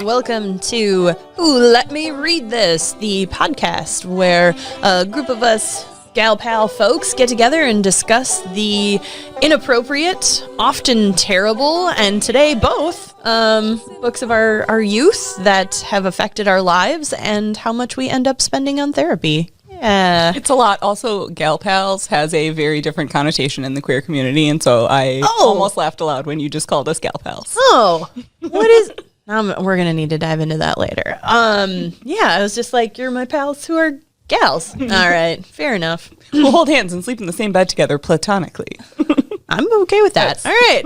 Welcome to Who Let Me Read This, the podcast where a group of us gal pal folks get together and discuss the inappropriate, often terrible, and today both books of our youth that have affected our lives and how much we end up spending on therapy. Yeah. It's a lot. Also, gal pals has a very different connotation in the queer community, and so I almost laughed aloud when you just called us gal pals. Oh, what is... we're going to need to dive into that later. Yeah, I was just like, you're my pals who are gals. All right, fair enough. We'll hold hands and sleep in the same bed together platonically. I'm okay with that. All right.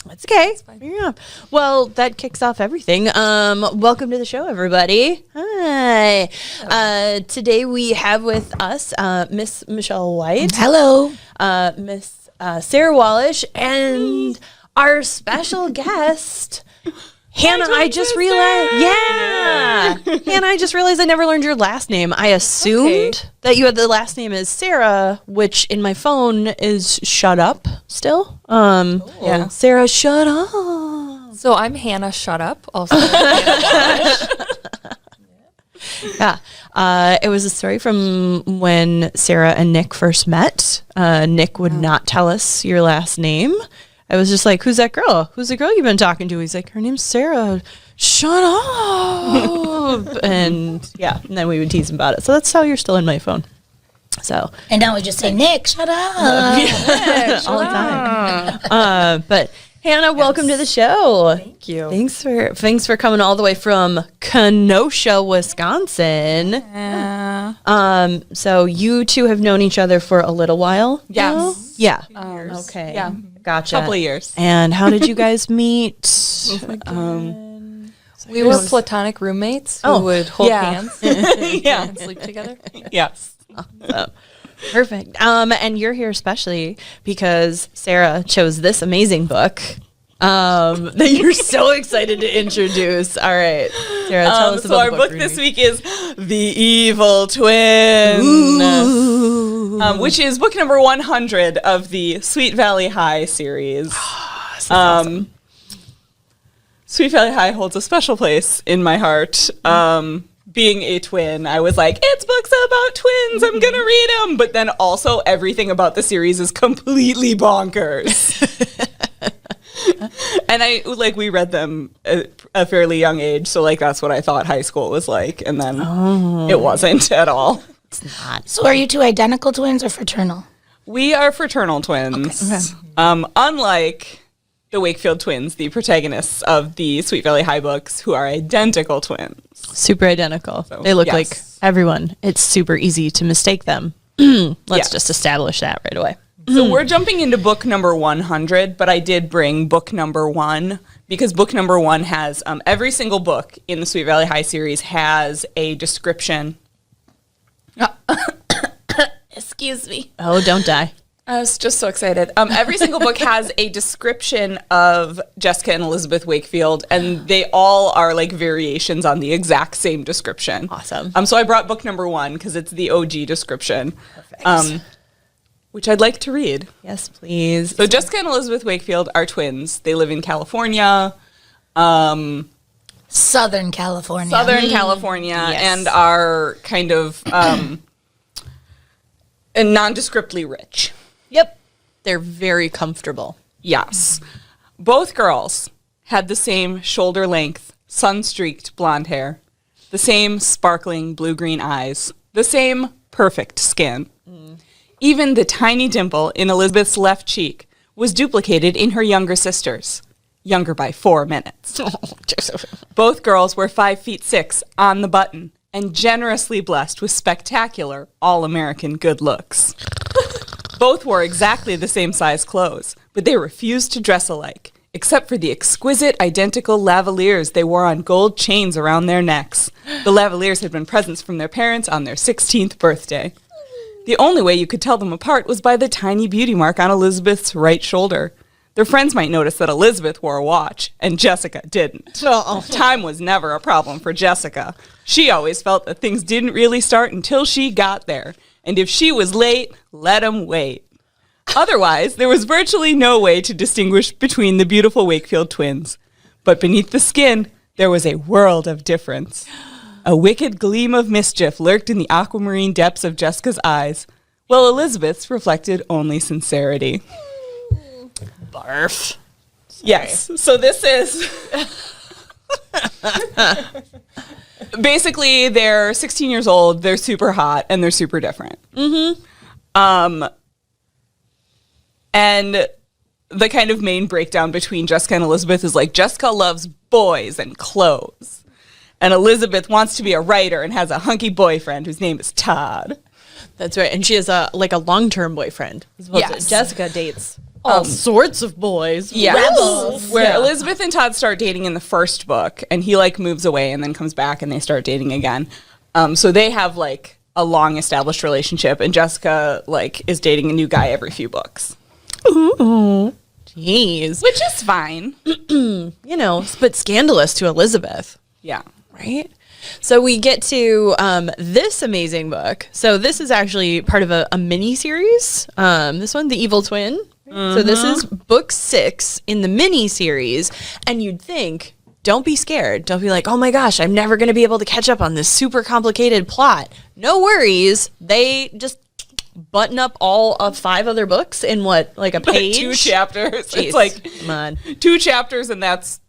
That's okay. Yeah. Well, that kicks off everything. Welcome to the show, everybody. Hi. Today we have with us Miss Michelle White. Hello. Miss Sarah Wallisch, and our special guest... Hannah, I just realized, Hannah, I just realized I never learned your last name. I assumed that you had the last name as Sarah, which in my phone is Shut Up still. Yeah, Sarah, shut up. So I'm Hannah Shut Up, also. Yeah, it was a story from when Sarah and Nick first met. Nick would not tell us your last name. I was just like, who's that girl? Who's the girl you've been talking to? He's like, her name's Sarah. Shut up. and then we would tease him about it. So that's how you're still in my phone. So. And now we just say, Nick, shut up. All the time. But Hannah, welcome to the show. Thank you. Thanks for coming all the way from Kenosha, Wisconsin. So you two have known each other for a little while? Yes. Yeah. Years. Okay. Yeah. Gotcha. Couple of years. And how did you guys meet? We were platonic roommates who would hold hands and sleep together. Yes. Perfect. And you're here especially because Sarah chose this amazing book that you're so excited to introduce. All right, Sarah, tell us about our book this week is The Evil Twin, which is book number 100 of the Sweet Valley High series. Awesome. Sweet Valley High holds a special place in my heart. Being a twin, I was like, it's books about twins, I'm gonna read them. But then also everything about the series is completely bonkers. And we read them at a fairly young age, so that's what I thought high school was like, and then it wasn't at all. It's not. So are you two identical twins or fraternal? We are fraternal twins. Okay. Unlike the Wakefield twins, the protagonists of the Sweet Valley High books, who are identical twins. Super identical. So, they look like everyone. It's super easy to mistake them. Let's just establish that right away. So we're jumping into book number 100, but I did bring book number 1 because book number 1 has every single book in the Sweet Valley High series has a description. Excuse me. Oh, don't die. I was just so excited. Every single book has a description of Jessica and Elizabeth Wakefield, and they all are variations on the exact same description. Awesome. So I brought book number 1 because it's the OG description. Perfect. Which I'd like to read. Yes, please. So Jessica and Elizabeth Wakefield are twins. They live in California. Southern California. Yes. And are kind of nondescriptly rich. Yep. They're very comfortable. Yes. Both girls had the same shoulder-length, sun-streaked blonde hair, the same sparkling blue-green eyes, the same perfect skin. Even the tiny dimple in Elizabeth's left cheek was duplicated in her younger sister's, younger by 4 minutes. Both girls were 5'6" on the button and generously blessed with spectacular all-American good looks. Both wore exactly the same size clothes, but they refused to dress alike, except for the exquisite identical lavaliers they wore on gold chains around their necks. The lavaliers had been presents from their parents on their 16th birthday. The only way you could tell them apart was by the tiny beauty mark on Elizabeth's right shoulder. Their friends might notice that Elizabeth wore a watch, and Jessica didn't. Time was never a problem for Jessica. She always felt that things didn't really start until she got there. And if she was late, let 'em wait. Otherwise, there was virtually no way to distinguish between the beautiful Wakefield twins. But beneath the skin, there was a world of difference. A wicked gleam of mischief lurked in the aquamarine depths of Jessica's eyes, while Elizabeth's reflected only sincerity. Barf. Yes. So this is basically they're 16 years old, they're super hot, and they're super different. And the kind of main breakdown between Jessica and Elizabeth is like Jessica loves boys and clothes. And Elizabeth wants to be a writer and has a hunky boyfriend whose name is Todd. That's right. And she has a long-term boyfriend. Yes. Jessica dates all sorts of boys. Yeah. Rebels. Where Elizabeth and Todd start dating in the first book, and he like moves away and then comes back and they start dating again. So they have like a long established relationship, and Jessica like is dating a new guy every few books. Ooh. Jeez. Which is fine. But scandalous to Elizabeth. Yeah. Right? So we get to this amazing book. So this is actually part of a mini series. This one, The Evil Twin. So this is book 6 in the mini series. And you'd think, don't be scared. Don't be like, oh my gosh, I'm never going to be able to catch up on this super complicated plot. No worries. They just button up all of 5 other books in like a page? 2 chapters. Jeez, it's like come on. 2 chapters, and that's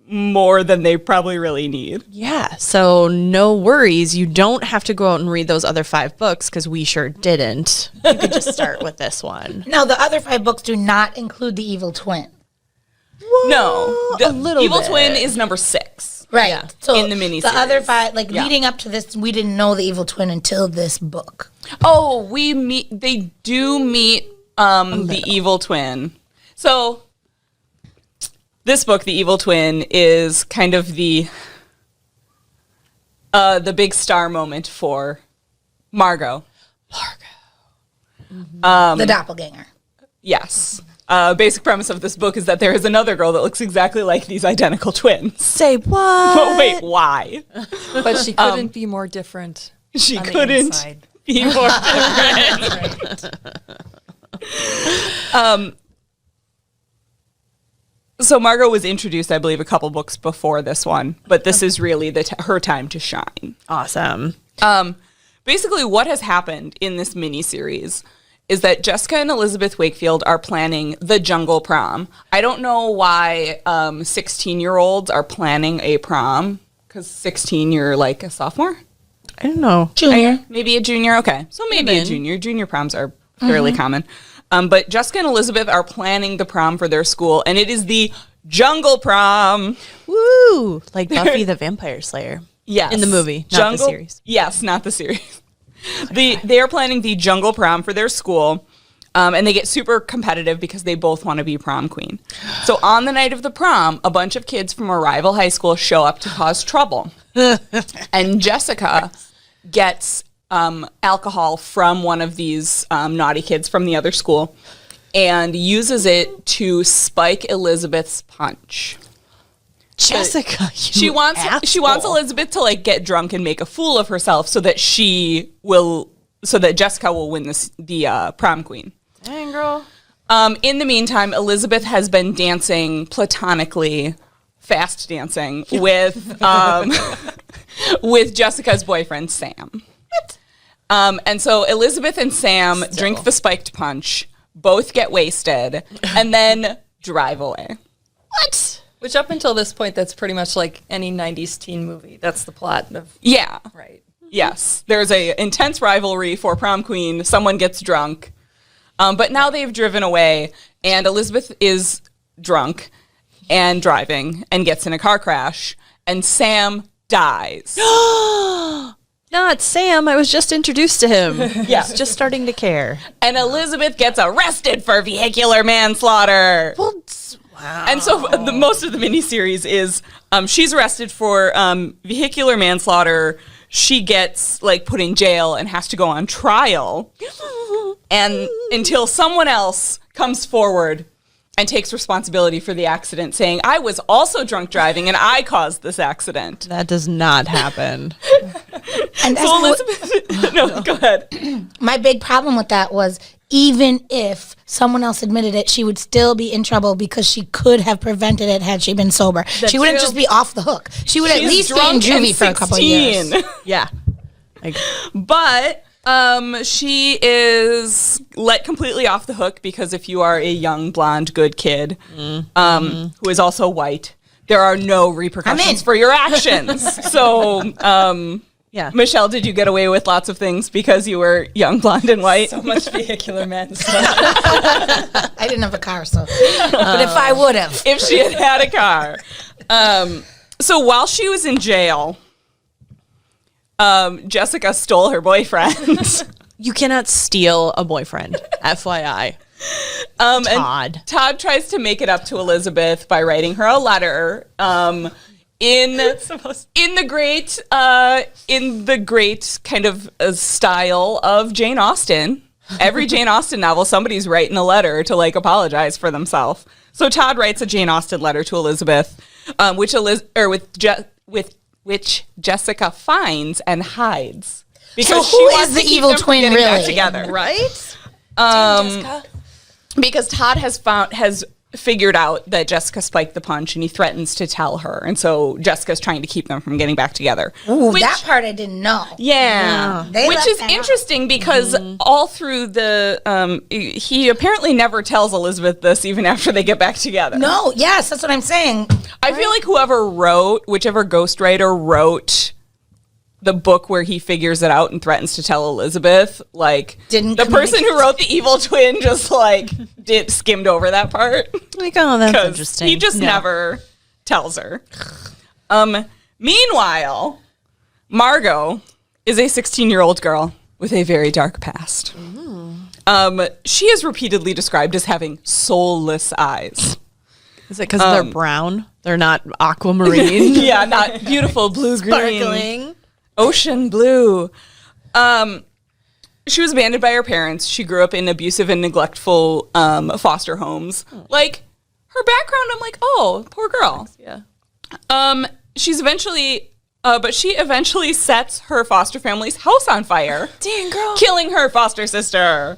more than they probably really need. Yeah, so no worries. You don't have to go out and read those other 5 books because we sure didn't. You could just start with this one. Now, the other 5 books do not include the Evil Twin. No, a little Evil bit. Twin is number 6. Right. Yeah. So In the miniseries. the other 5, Yeah. leading up to this, we didn't know the Evil Twin until this book. Oh, they do meet the Evil Twin. So this book, The Evil Twin, is kind of the big star moment for Margot. The doppelganger. Yes. Basic premise of this book is that there is another girl that looks exactly like these identical twins. Say what? But wait, why? But she couldn't be more different. She on the couldn't inside. be more different. So Margot was introduced, I believe, a couple books before this one, but this is really her time to shine. Awesome. Basically, what has happened in this miniseries is that Jessica and Elizabeth Wakefield are planning the jungle prom. I don't know why 16-year-olds are planning a prom, because 16, you're like a sophomore? I don't know. Junior. Maybe a junior? Okay. So maybe a junior. Junior proms are fairly common. But Jessica and Elizabeth are planning the prom for their school, and it is the jungle prom. Woo! Like Buffy the Vampire Slayer. Yes. In the movie, not the series. Yes, not the series. They are planning the jungle prom for their school, and they get super competitive because they both want to be prom queen. So on the night of the prom, a bunch of kids from a rival high school show up to cause trouble. And Jessica gets alcohol from one of these naughty kids from the other school and uses it to spike Elizabeth's punch. Jessica, She wants Elizabeth to like get drunk and make a fool of herself so that Jessica will win the prom queen. Dang, girl. In the meantime, Elizabeth has been dancing platonically, fast dancing with with Jessica's boyfriend Sam. And so Elizabeth and Sam drink the spiked punch, both get wasted, and then drive away. What? Which up until this point, that's pretty much like any 90s teen movie. That's the plot of... Yeah. Right. Yes. There's a intense rivalry for prom queen. Someone gets drunk. But now they've driven away, and Elizabeth is drunk and driving and gets in a car crash, and Sam dies. Not Sam. I was just introduced to him. Yeah. He's just starting to care. And Elizabeth gets arrested for vehicular manslaughter. Wow. And so most of the miniseries is she's arrested for vehicular manslaughter. She gets like put in jail and has to go on trial. And until someone else comes forward and takes responsibility for the accident, saying, I was also drunk driving and I caused this accident. That does not happen. And So Elizabeth, no, go ahead. my big problem with that was even if someone else admitted it, she would still be in trouble because she could have prevented it had she been sober. She wouldn't just be off the hook. She would at least be in juvie for a couple of years. Yeah. But she is let completely off the hook because if you are a young, blonde, good kid who is also white, there are no repercussions for your actions. So, yeah. Michelle, did you get away with lots of things because you were young, blonde, and white? So much vehicular men stuff. I didn't have a car, so. But if I would have. If she had had a car. So while she was in jail, Jessica stole her boyfriend. You cannot steal a boyfriend, FYI. Todd. And Todd tries to make it up to Elizabeth by writing her a letter. In the great kind of style of Jane Austen. Every Jane Austen novel, somebody's writing a letter to like apologize for themselves. So Todd writes a Jane Austen letter to Elizabeth, which Jessica finds and hides because so who is the evil twin really? Together, Right? Because Todd has figured out that Jessica spiked the punch and he threatens to tell her, and so Jessica's trying to keep them from getting back together. Ooh, that part I didn't know. Yeah. Which is interesting because all through the he apparently never tells Elizabeth this even after they get back together. No, yes, that's what I'm saying. I feel like whichever ghostwriter wrote the book where he figures it out and threatens to tell Elizabeth, like the person who wrote the evil twin just like skimmed over that part. Like, oh, that's interesting. He just never tells her. Meanwhile, Margot is a 16-year-old girl with a very dark past. She is repeatedly described as having soulless eyes. Is it because they're brown? They're not aquamarine? Yeah, not beautiful blue-green. Sparkling. Ocean blue. She was abandoned by her parents. She grew up in abusive and neglectful foster homes. Like, her background, I'm like, oh, poor girl. Yeah. She eventually sets her foster family's house on fire. Dang, girl. Killing her foster sister.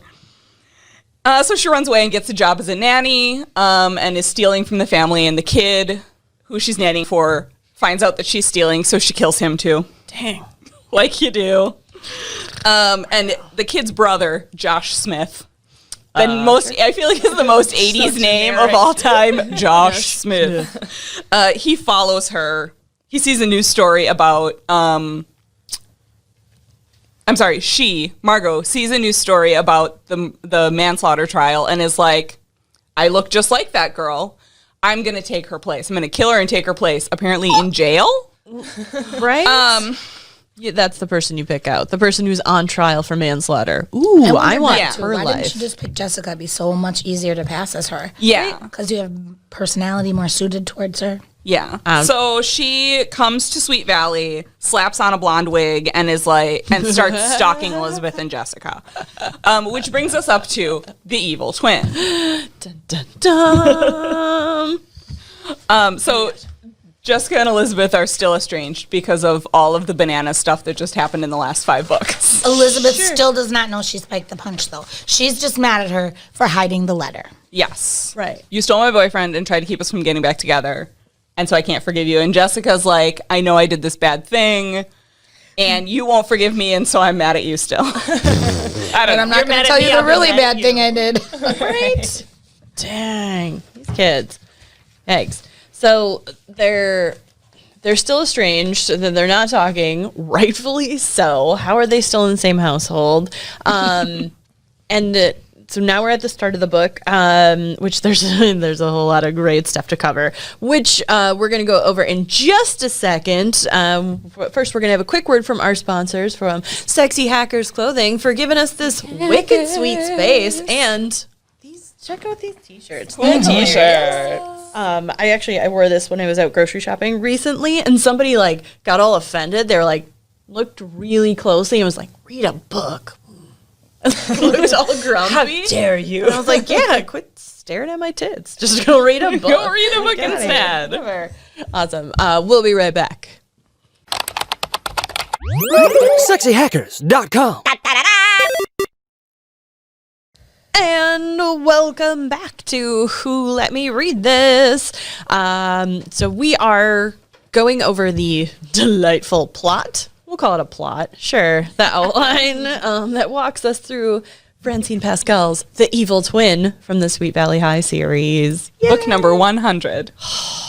So she runs away and gets a job as a nanny and is stealing from the family, and the kid who she's nannying for finds out that she's stealing, so she kills him too. Dang. Like you do. And the kid's brother, Josh Smith. I feel like is the most 80s name of all time. Josh Smith. He follows her. He sees a news story about Margot sees a news story about the manslaughter trial and is like, I look just like that girl. I'm going to take her place. I'm going to kill her and take her place. Apparently in jail. Right? Yeah, that's the person you pick out. The person who's on trial for manslaughter. Ooh, I want her life. Why didn't you just pick Jessica? It'd be so much easier to pass as her. Yeah. Because you have personality more suited towards her. Yeah. So she comes to Sweet Valley, slaps on a blonde wig, and starts stalking Elizabeth and Jessica. Which brings us up to the evil twin. Dun, dun, dun. So Jessica and Elizabeth are still estranged because of all of the banana stuff that just happened in the last 5 books. Elizabeth still does not know she spiked the punch, though. She's just mad at her for hiding the letter. Yes. Right. You stole my boyfriend and tried to keep us from getting back together, and so I can't forgive you. And Jessica's like, I know I did this bad thing, and you won't forgive me, and so I'm mad at you still. And I'm not going to tell you the really bad thing I did. Right? Dang. These kids. Eggs. So they're still estranged. They're not talking, rightfully so. How are they still in the same household? So now we're at the start of the book, which there's a whole lot of great stuff to cover, which we're going to go over in just a second. First, we're going to have a quick word from our sponsors, from Sexy Hackers Clothing, for giving us this wicked sweet space. And check out these t-shirts. Cool t-shirts. I wore this when I was out grocery shopping recently, and somebody got all offended. They were looked really closely and was like, read a book. Looked all grumpy. How dare you? And I was like, yeah, quit staring at my tits. Just go read a book. Go read a book instead. Awesome. We'll be right back. SexyHackers.com. And welcome back to Who Let Me Read This. So we are going over the delightful plot. We'll call it a plot. Sure. The outline that walks us through Francine Pascal's The Evil Twin from the Sweet Valley High series. Yay. Book number 100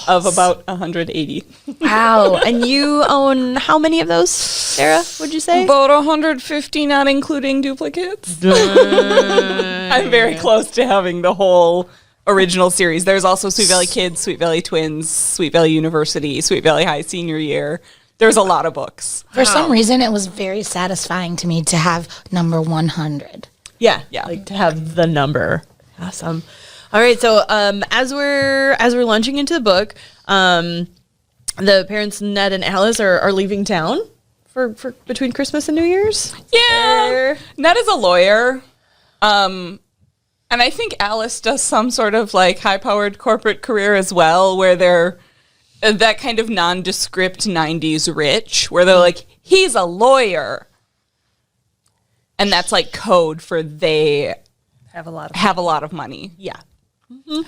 of about 180. Wow. And you own how many of those, Sarah, would you say? About 150, not including duplicates. I'm very close to having the whole original series. There's also Sweet Valley Kids, Sweet Valley Twins, Sweet Valley University, Sweet Valley High senior year. There's a lot of books. For some reason, it was very satisfying to me to have number 100. Yeah. Like to have the number. Awesome. All right. So as we're launching into the book, the parents Ned and Alice are leaving town for between Christmas and New Year's. Yeah. Ned is a lawyer. And I think Alice does some sort of like high-powered corporate career as well, where they're that kind of nondescript 90s rich, where they're like, he's a lawyer. And that's like code for they have a lot of money. Yeah. Mm-hmm.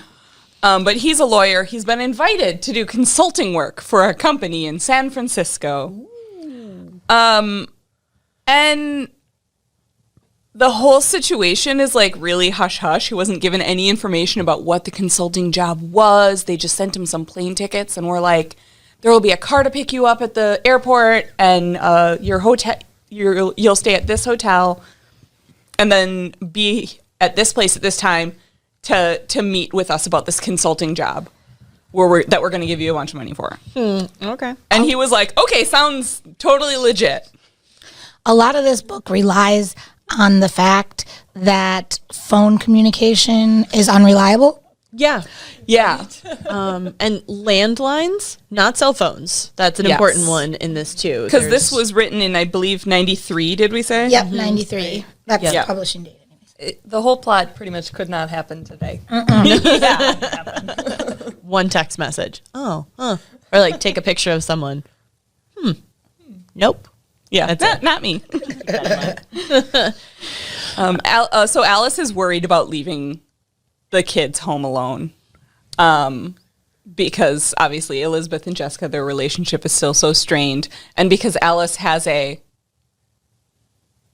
But he's a lawyer. He's been invited to do consulting work for a company in San Francisco. And the whole situation is like really hush-hush. He wasn't given any information about what the consulting job was. They just sent him some plane tickets and were like, there will be a car to pick you up at the airport, and your hotel, you'll stay at this hotel and then be at this place at this time to meet with us about this consulting job that we're going to give you a bunch of money for. Okay. And he was like, okay, sounds totally legit. A lot of this book relies on the fact that phone communication is unreliable. Yeah. Yeah. And landlines, not cell phones. That's an important one in this too. Because this was written in, I believe, 93, did we say? Yep, 93. That's the publishing date. The whole plot pretty much could not happen today. One text message. Or like take a picture of someone. Nope. Yeah, that's not me. So Alice is worried about leaving the kids home alone, because obviously Elizabeth and Jessica, their relationship is still so strained, and because Alice has a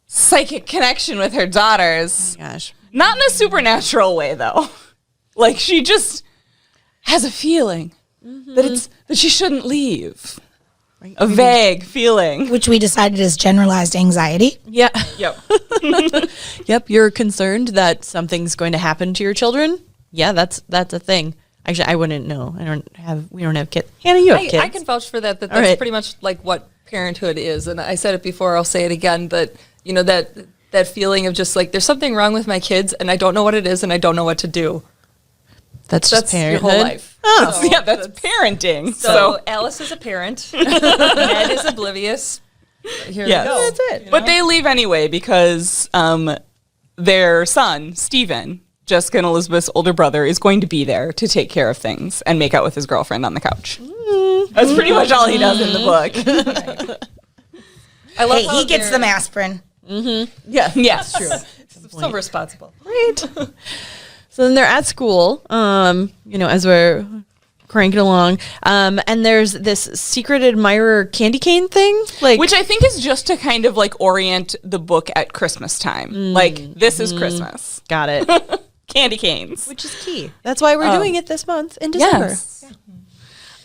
psychic connection with her daughters. Oh my gosh. Not in a supernatural way, though. Like, she just has a feeling that she shouldn't leave. A vague feeling. Which we decided is generalized anxiety. Yeah. Yep. Yep. You're concerned that something's going to happen to your children. Yeah, that's a thing. Actually, I wouldn't know. We don't have kids. Hannah, you have kids. I can vouch for that. That's right. Pretty much like what parenthood is. And I said it before, I'll say it again, that, you know, that feeling of just like, there's something wrong with my kids and I don't know what it is and I don't know what to do. That's just your parenthood. whole life. Oh, yeah, that's parenting. So Alice is a parent. Ned is oblivious. Here we go. That's it. You know? But they leave anyway because their son, Stephen, Jessica and Elizabeth's older brother, is going to be there to take care of things and make out with his girlfriend on the couch. That's pretty much all he does in the book. I love He gets them aspirin. Yeah, yes, true. So responsible. Right. So then they're at school, as we're cranking along, and there's this secret admirer candy cane thing, which I think is just to kind of like orient the book at Christmas time. Like, this is Christmas. Got it. Candy canes. Which is key. That's why we're doing it this month in December. Yes.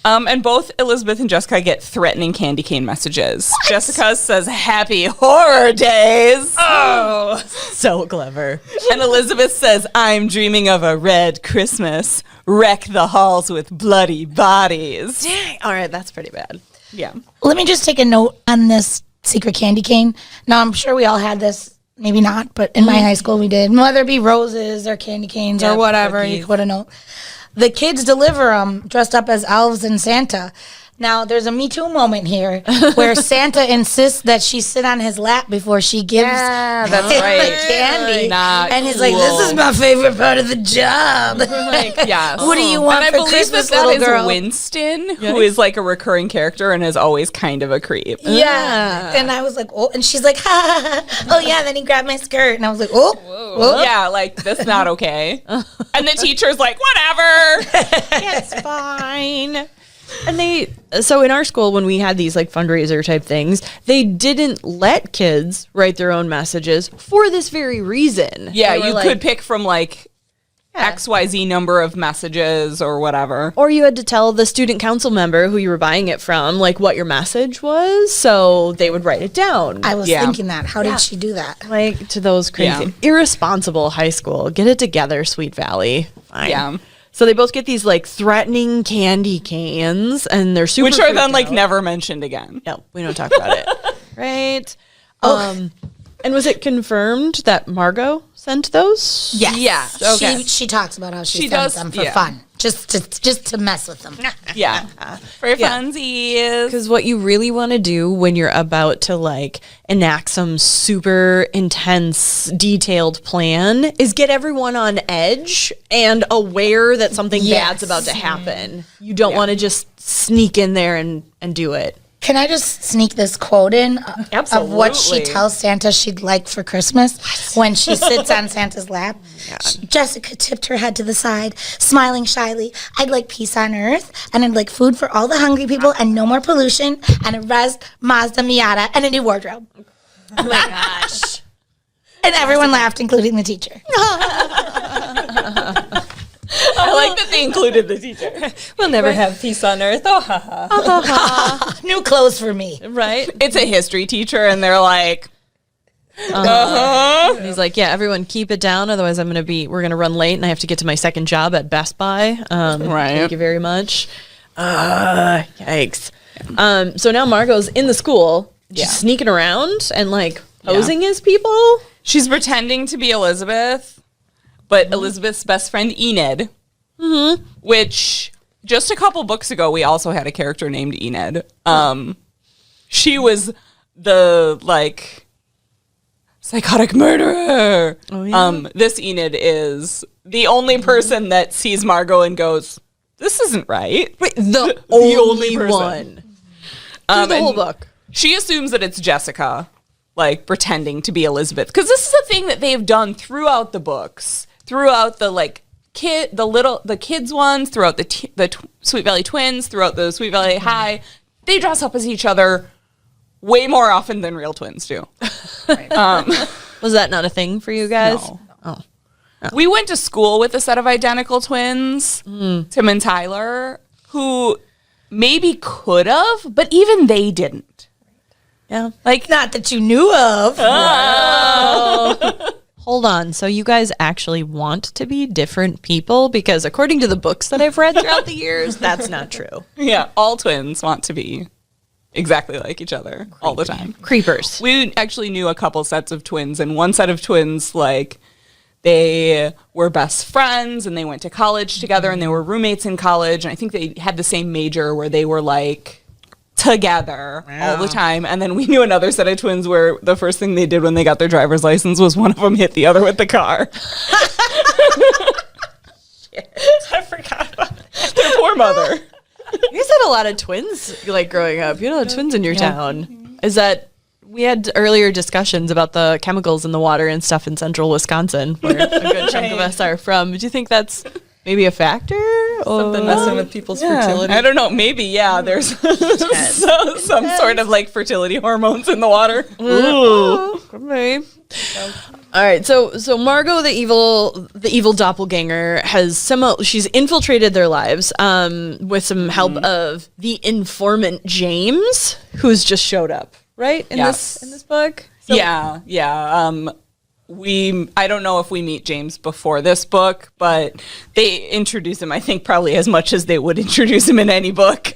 And both Elizabeth and Jessica get threatening candy cane messages. What? Jessica says, "Happy horror days." Oh, so clever. And Elizabeth says, "I'm dreaming of a red Christmas. Wreck the halls with bloody bodies." Dang. All right, that's pretty bad. Yeah. Let me just take a note on this secret candy cane. Now, I'm sure we all had this, maybe not, but in my high school we did. Whether it be roses or candy canes or whatever, you put a note. The kids deliver them dressed up as elves and Santa. Now, there's a Me Too moment here where Santa insists that she sit on his lap before she gives that's right. the candy. Not and he's like, this is my favorite part of the job. Like, yes. What do you want and for I believe Christmas, that little is girl? Winston, who is like a recurring character and is always kind of a creep. Yeah. And I was like, oh, and she's like, ha, ha, ha. Oh, yeah, then he grabbed my skirt. And I was like, oh, whoa. Yeah, like, that's not okay. And the teacher's like, whatever. It's fine. And so in our school, when we had these like fundraiser type things, they didn't let kids write their own messages for this very reason. Yeah, They were you like- could pick from like XYZ number of messages or whatever. Or you had to tell the student council member who you were buying it from, like what your message was, so they would write it down. I was thinking that. How did she do that? Like to those crazy, irresponsible high school. Get it together, Sweet Valley. Fine. Yeah. So they both get these like threatening candy cans, and they're super. Which are then freaked like out. never mentioned again. No, we don't talk about it. Right. And was it confirmed that Margot sent those? Yes. Yeah, okay. She talks about how she She sent does, them for yeah. fun. Just to mess with them. Yeah. For funsies. Because what you really want to do when you're about to like enact some super intense, detailed plan is get everyone on edge and aware that something bad's about to happen. You don't want to just sneak in there and do it. Can I just sneak this quote in of what she Absolutely. tells Santa she'd like for Christmas when she sits on Santa's lap? Jessica tipped her head to the side, smiling shyly. I'd like peace on earth, and I'd like food for all the hungry people, and no more pollution, and a res Mazda Miata, and a new wardrobe. Oh my gosh. And everyone laughed, including the teacher. I like that they included the teacher. We'll never have peace on earth. Oh, ha, ha. New clothes for me. Right? It's a history teacher, and they're like, And he's like, yeah, everyone keep it down. Otherwise, we're going to run late and I have to get to my second job at Best Buy. Right. Thank you very much. Yikes. So now Margot's in the school, just sneaking around and like posing as people. she's pretending to be Elizabeth, but Elizabeth's best friend Enid, which just a couple books ago we also had a character named Enid. She was the like psychotic murderer. Oh, yeah. This Enid is the only person that sees Margot and goes, "This isn't right." Wait, the only only person. one. Through the whole and book. She assumes that it's Jessica, like pretending to be Elizabeth, because this is a thing that they've done throughout the books, throughout the like the kids ones, throughout the Sweet Valley Twins, throughout the Sweet Valley High. They dress up as each other way more often than real twins do. Was that not a thing for you guys? No. Oh. We went to school with a set of identical twins, Tim and Tyler, who maybe could have, but even they didn't. Yeah. Like, Not that you knew of. Hold on. So you guys actually want to be different people? Because according to the books that I've read throughout the years, that's not true. yeah, all twins want to be exactly like each other all the time. Creepers. We actually knew a couple sets of twins, and one set of twins, like, they were best friends, and they went to college together, and they were roommates in college, and I think they had the same major where they were, like, together all the time. And then we knew another set of twins where the first thing they did when they got their driver's license was one of them hit the other with the car. I forgot about that. Their poor mother. You guys had a lot of twins, like, growing up. You had a lot of twins in your town. Is that... We had earlier discussions about the chemicals in the water and stuff in central Wisconsin, where a good chunk of us are from. Do you think that's maybe a factor? Something messing with people's fertility. I don't know. Maybe, yeah. There's some sort of like fertility hormones in the water. Ooh. Maybe. All right, so Margot, the evil doppelganger, she's infiltrated their lives with some help of the informant James, who's just showed up, right? In this book? So, Yeah. I don't know if we meet James before this book, but they introduce him, I think, probably as much as they would introduce him in any book.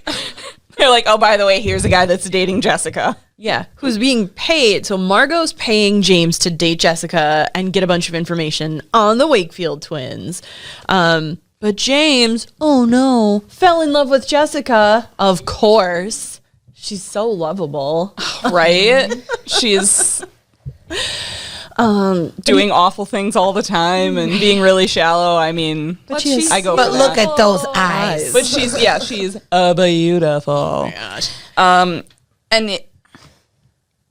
They're like, oh, by the way, here's a guy that's dating Jessica. Yeah, who's being paid. So Margot's paying James to date Jessica and get a bunch of information on the Wakefield twins. But But James, oh no, fell in love with Jessica. Of course. She's so lovable. Right? She's doing awful things all the time and being really shallow. I mean, But I go But for look that. at those eyes. But she's beautiful. Oh my gosh.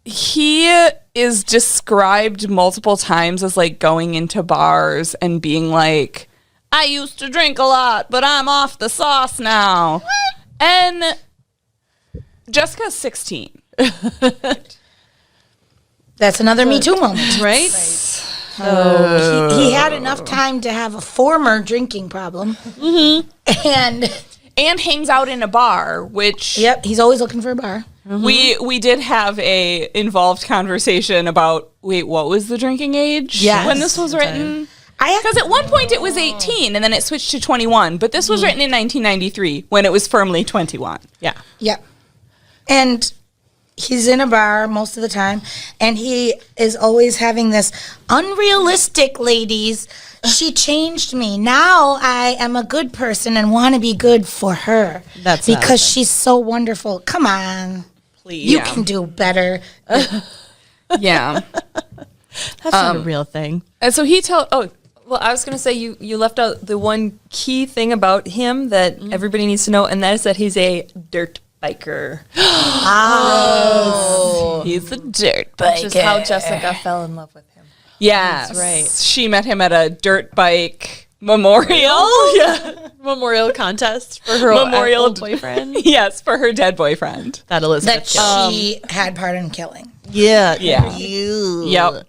He is described multiple times as like going into bars and being like, I used to drink a lot, but I'm off the sauce now. And Jessica's 16. That's another Me Too moment. Right? He had enough time to have a former drinking problem. And hangs out in a bar, which yep, he's always looking for a bar. we did have a involved conversation about, wait, what was the drinking age Yes. when this was written? I Because at one point it was 18 and then it switched to 21, but this was written in 1993 when it was firmly 21. Yeah. Yep. And he's in a bar most of the time, and he is always having this unrealistic, ladies. She changed me. Now I am a good person and want to be good for her. That's not because a thing. she's so wonderful. Come on. Please. You can do better. Yeah. That's not a real thing. And so well, I was going to say you left out the one key thing about him that everybody needs to know, and that is that he's a dirt biker. He's a dirt bike. Which is how Jessica fell in love with him. Yes. That's right. She met him at a dirt bike memorial. Yeah. Memorial contest for her old boyfriend. Yes, for her dead boyfriend. That Elizabeth. That she had part in killing. Yeah. Yeah. You. Yep.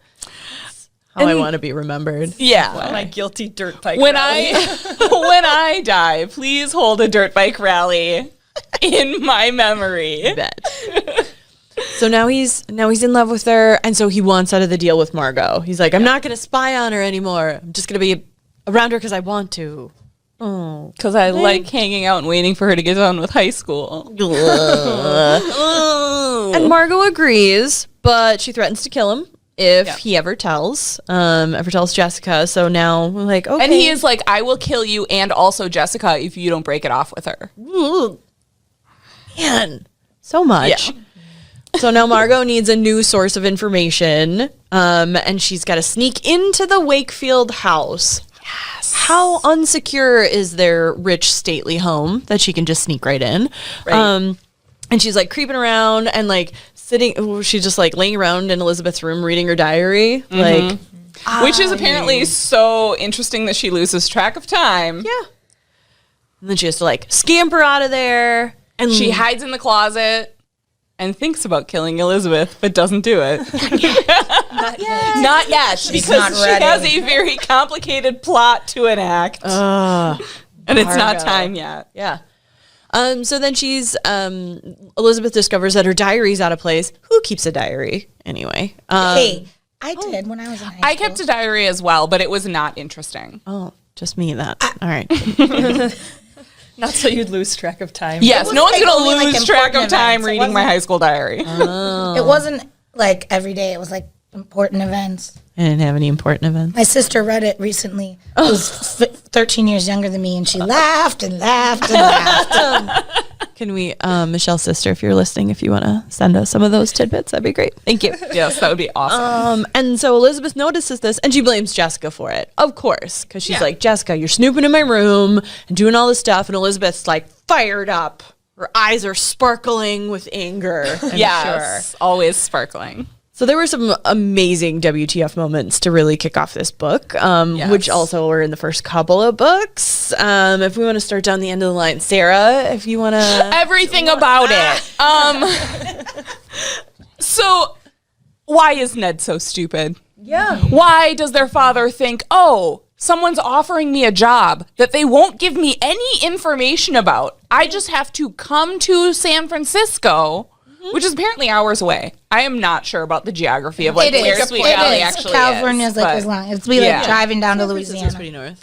How I want to be remembered. Yeah. My guilty dirt bike. When I die, please hold a dirt bike rally in my memory. Bet. So now he's in love with her, and so he wants out of the deal with Margot. He's like, I'm not going to spy on her anymore. I'm just going to be around her because I want to. Oh. Because I like hanging out and waiting for her to get done with high school. And Margot agrees, but she threatens to kill him if he ever tells Jessica. So now we're like, okay. And he is like, I will kill you and also Jessica if you don't break it off with her. Ooh. Man, so much. Yeah. So now Margot needs a new source of information, and she's got to sneak into the Wakefield house. Yes. How unsecure is their rich, stately home that she can just sneak right in? Right. And she's like creeping around and like sitting. She's just like laying around in Elizabeth's room reading her diary, like. Which is apparently so interesting that she loses track of time. Yeah. And then she has to like scamper out of there, and She hides in the closet and thinks about killing Elizabeth, but doesn't do it. Not yet, because not she ready. has a very complicated plot to enact. And it's not Margot. time yet. Yeah. So then Elizabeth discovers that her diary's out of place. Who keeps a diary anyway? Hey, I did when I was in high school. I kept a diary as well, but it was not interesting. Oh, just me that. All right. Not so you'd lose track of time. Yes, was no one's like going only, to like, lose track of important time events. It reading my wasn't- high school diary. It wasn't like every day. It was like important events. I didn't have any important events. My sister read it recently. Who's 13 years younger than me, and she laughed and laughed and laughed. Can we, Michelle's sister, if you're listening, if you want to send us some of those tidbits, that'd be great. Thank you. Yes, that would be awesome. And so Elizabeth notices this, and she blames Jessica for it, of course, because she's like, Jessica, you're snooping in my room and doing all this stuff, and Elizabeth's like fired up. Her eyes are sparkling with anger. I'm Yes, sure. always sparkling. So there were some amazing WTF moments to really kick off this book, which also were in the first couple of books. If we want to start down the end of the line, Sarah, if you want to... Everything about it. So, why is Ned so stupid? Yeah. Why does their father think, oh, someone's offering me a job that they won't give me any information about? I just have to come to San Francisco, which is apparently hours away. I am not sure about the geography of like It where is. Sweet It Valley is. actually California's is. like but- as long. It's be Yeah. like driving down to It's Louisiana. pretty north.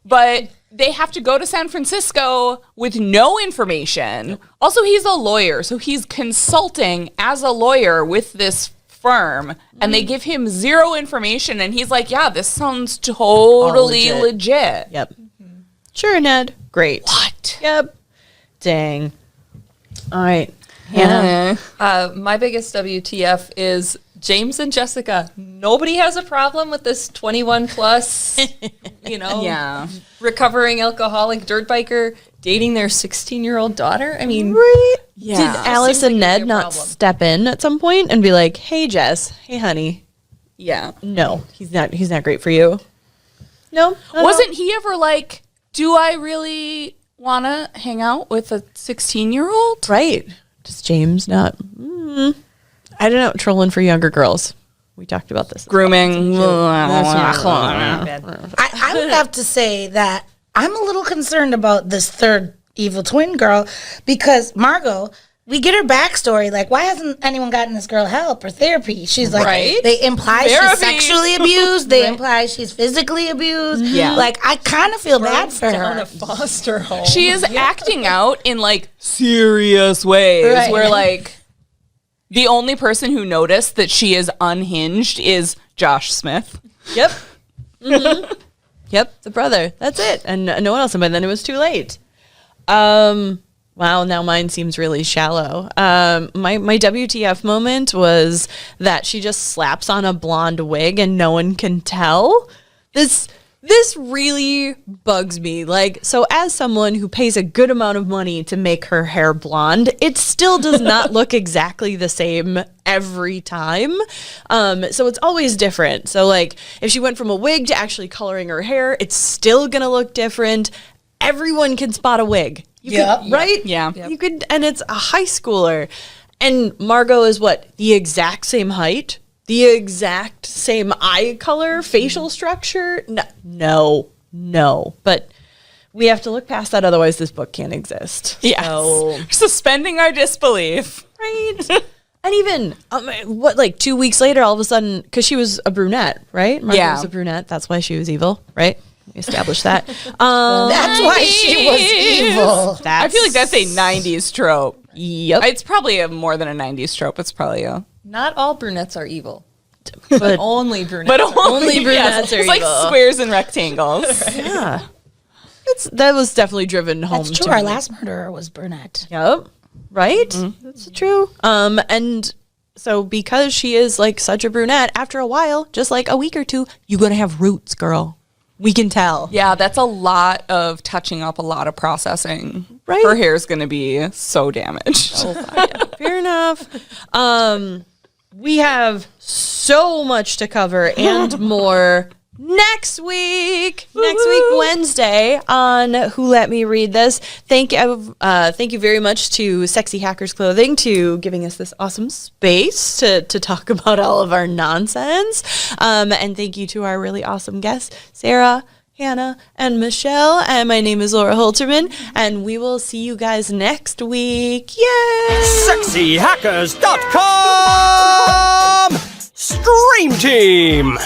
But they have to go to San Francisco with no information. Also, he's a lawyer, so he's consulting as a lawyer with this firm, and they give him zero information, and he's like, yeah, this sounds totally legit. legit. Yep. Sure, Ned. Great. What? Yep. Dang. All right. Hannah. My biggest WTF is James and Jessica. Nobody has a problem with this 21 plus, Yeah. recovering alcoholic dirt biker dating their 16-year-old daughter. I mean, Right? Yeah. Did Alice Seems and like it'd Ned be a not problem. step in at some point and be like, "Hey, Jess. Hey, honey. Yeah. No, he's not. He's not great for you." No. Wasn't he ever like, do I really want to hang out with a 16-year-old? right? Does James not? I don't know. Trolling for younger girls. We talked about this. Grooming. I would have to say that I'm a little concerned about this third evil twin girl because Margot, we get her backstory. Like, why hasn't anyone gotten this girl help or therapy? She's like, Right. they imply Therapy. she's sexually abused. They imply she's physically abused. Yeah. Like, I kind of feel bad for down her. a foster home. She is acting out in like serious ways Right. where like the only person who noticed that she is unhinged is Josh Smith. Yep. Yep. The brother. That's it. And no one else. And by then it was too late. Wow. Now mine seems really shallow. My WTF moment was that she just slaps on a blonde wig and no one can tell. This really bugs me. Like, so as someone who pays a good amount of money to make her hair blonde, it still does not look exactly the same every time. So it's always different. So like if she went from a wig to actually coloring her hair, it's still gonna look different. Everyone can spot a wig. Yep. Right? Yeah. You could, and it's a high schooler. And Margot is what? The exact same height? The exact same eye color, facial structure? No. But we have to look past that, otherwise this book can't exist. Yes. So, Suspending our disbelief. right? And even, 2 weeks later, all of a sudden, because she was a brunette, right? Margot Yeah. was a brunette. That's why she was evil, right? We established that. That's why she was evil. I feel like that's a 90s trope. Yep. It's probably more than a 90s trope. It's probably a... Not all brunettes are evil. But Only brunettes. But Only brunettes are It's like evil. squares and rectangles. yeah. That was definitely driven home That's true. to Our me. last murderer was brunette. Yep. Right? That's true. And so because she is like such a brunette, after a while, just like a week or two, you're going to have roots, girl. We can tell. Yeah, that's a lot of touching up, a lot of processing. Right. Her hair is going to be so damaged. Fair enough. We have so much to cover and more next week. Next week, Wednesday, on Who Let Me Read This. Thank you very much to Sexy Hackers Clothing to giving us this awesome space to talk about all of our nonsense. And thank you to our really awesome guests, Sarah, Hannah, and Michelle. And my name is Laura Holterman, and we will see you guys next week. Yay! SexyHackers.com! Stream Team!